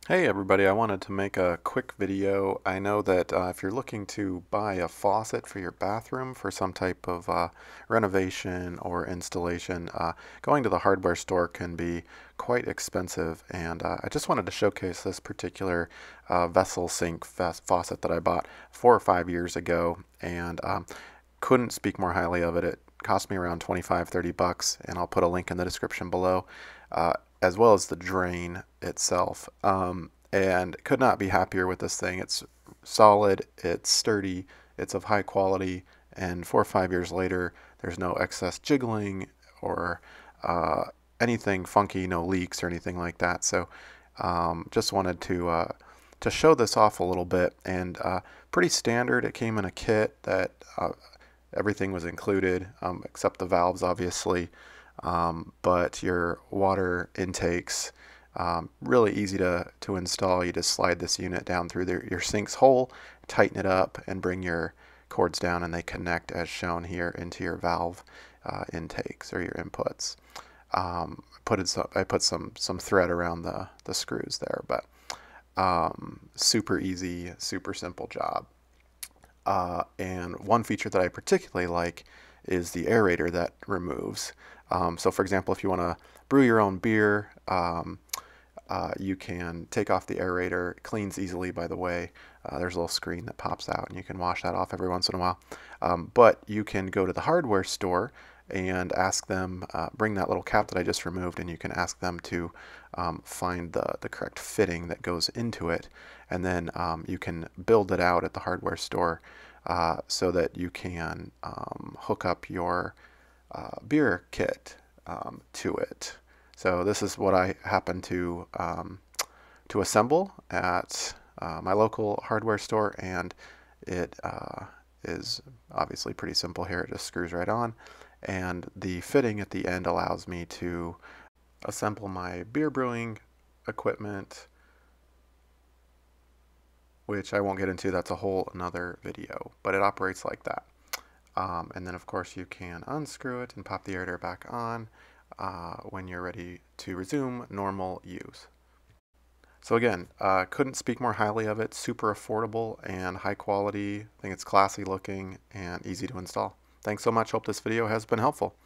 Hey everybody, I wanted to make a quick video. I know that if you're looking to buy a faucet for your bathroom for some type of renovation or installation, going to the hardware store can be quite expensive, and I just wanted to showcase this particular vessel sink faucet that I bought 4 or 5 years ago, and couldn't speak more highly of it. It cost me around 25-30 bucks, and I'll put a link in the description below. As well as the drain itself. And could not be happier with this thing. It's solid, it's sturdy, it's of high quality, and 4 or 5 years later, there's no excess jiggling or anything funky, no leaks or anything like that. So just wanted to show this off a little bit, and pretty standard. It came in a kit that everything was included except the valves, obviously. But your water intakes, really easy to install. You just slide this unit down through your sink's hole, tighten it up, and bring your cords down, and they connect as shown here into your valve intakes or your inputs. I put some thread around the screws there, but super easy, super simple job. And one feature that I particularly like is the aerator that removes. So for example, if you want to brew your own beer, you can take off the aerator. It cleans easily, by the way. There's a little screen that pops out, and you can wash that off every once in a while. But you can go to the hardware store and ask them, bring that little cap that I just removed, and you can ask them to find the correct fitting that goes into it. And then you can build it out at the hardware store so that you can hook up your beer kit to it. So this is what I happen to assemble at my local hardware store, and it is obviously pretty simple here. It just screws right on, and the fitting at the end allows me to assemble my beer brewing equipment, which I won't get into. That's a whole another video, but it operates like that. And then of course you can unscrew it and pop the aerator back on when you're ready to resume normal use. So again, couldn't speak more highly of it. Super affordable and high quality. I think it's classy looking and easy to install. Thanks so much. Hope this video has been helpful.